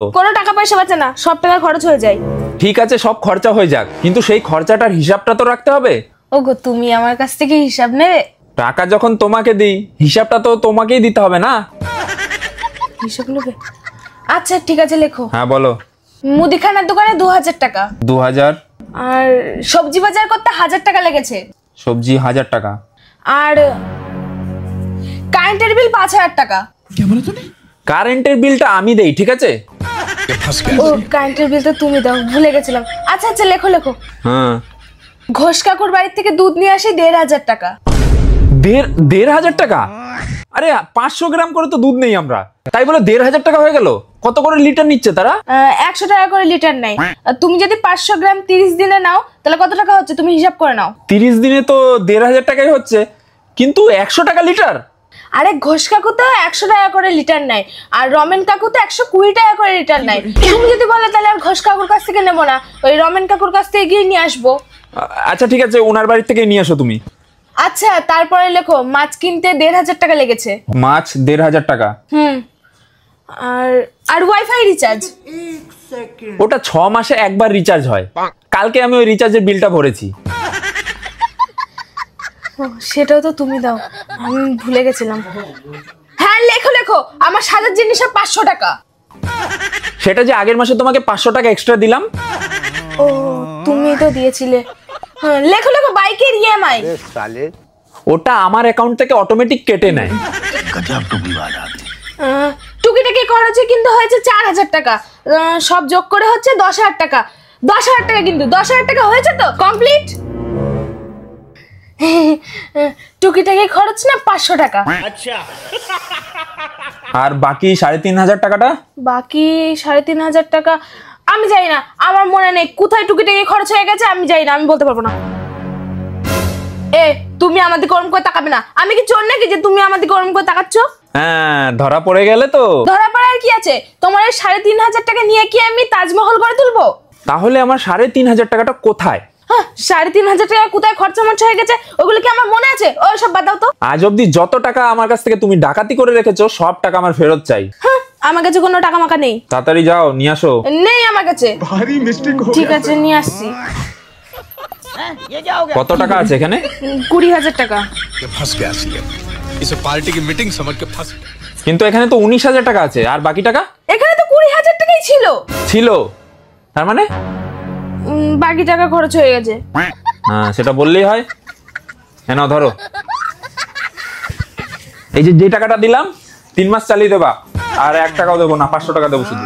কোনো টাকা পয়সা বাঁচে না, সব টাকা খরচ হয়ে যায়। ঠিক আছে, সব খরচা হয়ে যাক, কিন্তু সেই খরচাটার হিসাবটা তো রাখতে হবে। ওগো, তুমি আমার কাছ থেকে হিসাব নেবে? টাকা যখন তোমাকে দিই, হিসাবটা তো তোমাকেই দিতে হবে না? হিসাব নেবে? আচ্ছা ঠিক আছে, লেখো। হ্যাঁ বলো। মুদিখানার দোকানে 2000 টাকা। 2000। আর সবজি বাজার করতে 1000 টাকা লেগেছে। সবজি 1000 টাকা। আর কারেন্টের বিল 5000 টাকা। কারেন্টের বিলটা আমি দেই, ঠিক আছে? ও, কারেন্টের বিল তো তুমি দাও, ভুলে গেছিলাম। আচ্ছা আচ্ছা, লেখো লেখো। হ্যাঁ। ঘোষ কাকুর বাড়ি থেকে দুধ নিয়ে আসি 1500 টাকা। 1500 টাকা? আরে 500 গ্রাম করে তো দুধ নেই আমরা, তাই বলে 1500 টাকা হয়ে গেল? কত করে লিটার নিচ্ছে তারা? 100 টাকা করে লিটার নেয়। তুমি যদি 500 গ্রাম 30 দিনে নাও, তাহলে কত টাকা হচ্ছে তুমি হিসাব করে নাও। 30 দিনে তো 1500 টাকাই হচ্ছে, কিন্তু 100 টাকা লিটার? আরে ঘোষ কাকু তো 100 টাকা করে লিটার নেয়, আর রমেন কাকু তো 120 টাকা করে লিটার নেয়। তুমি যদি বলো তাহলে আর ঘোষ কাকুর কাছ থেকে নেবো না, ওই রমেন কাকুর কাছ থেকে গিয়ে নিয়ে আসবো। আচ্ছা ঠিক আছে, ওনার বাড়ি থেকে নিয়ে আসো তুমি। আচ্ছা, তারপরে লেখো মাছ কিনতে 1500 টাকা লেগেছে। মাছ 1500 টাকা? আর আর ওয়াইফাই রিচার্জ। ওটা 6 মাসে একবার রিচার্জ হয়, কালকে আমি ওই রিচার্জের বিলটা ভরেছি। সেটাও তো তুমি দাও, আমি ভুলে গেছিলাম। হ্যাঁ লেখো লেখো, আমার সাজার জিনিসে 500 টাকা। সেটা যে আগের মাসে তোমাকে 500 টাকা এক্সট্রা দিলাম। ও, তুমি তো দিয়েছিলে। হ্যাঁ লেখো লেখো, বাইকের ইএমআই। ওটা আমার অ্যাকাউন্ট থেকে অটোমেটিক কেটে নেয়। টুকিটাকি খরচে কিন্তু হয়েছে 4000 টাকা, সব যোগ করে হচ্ছে 10000 টাকা। 10000 টাকা, কিন্তু 10000 টাকা হয়েছে তো কমপ্লিট। টুকিটাকি খরচ না 500 টাকা। আর বাকি 3500 টাকাটা? বাকি 3500 টাকা আমি জানি না, আমার মনে নেই কোথায় টুকিটাকি খরচ হয়ে গেছে, আমি জানি না, আমি বলতে পারবো না। এ, তুমি আমাদের গরম করে তাকাবে না। আমি কি চোর নাকি যে তুমি আমাদের গরম করে তাকাচ্ছ? হ্যাঁ, ধরা পড়ে গেলে তো। ধরা পড়ার কি আছে? তোমার এই 3500 টাকা নিয়ে কি আমি তাজমহল করে তুলবো? তাহলে আমার 3500 টাকাটা কোথায়? হ্যাঁ, 3500 টাকা কোথায় খরচা মরচা হয়ে গেছে, ওগুলো কি আমার মনে আছে? ওই সব বাদ দাও তো। আজ অব্দি যত টাকা আমার কাছ থেকে তুমি ডাকাতি করে রেখেছো, সব টাকা আমার ফেরত চাই। হ্যাঁ, আমার কাছে কোনো টাকা মাকা নেই। তাড়াতাড়ি যাও, নিয়ে আসো। নেই আমার কাছে। ঠিক আছে, নিয়ে আসছি। কত টাকা আছে এখানে? 20000 টাকা। কিন্তু এখানে তো 19000 টাকা আছে, আর বাকি টাকা? এখানে তো 20000 টাকাই ছিল। ছিল? তার মানে বাকি টাকা খরচ হয়ে গেছে। হ্যাঁ, সেটা বললেই হয়। হ্যাঁ, ধরো। এই যে টাকাটা দিলাম, 3 মাস চালিয়ে দেবা, আর 1 টাকাও দেবো না, 500 টাকা দেবো শুধু।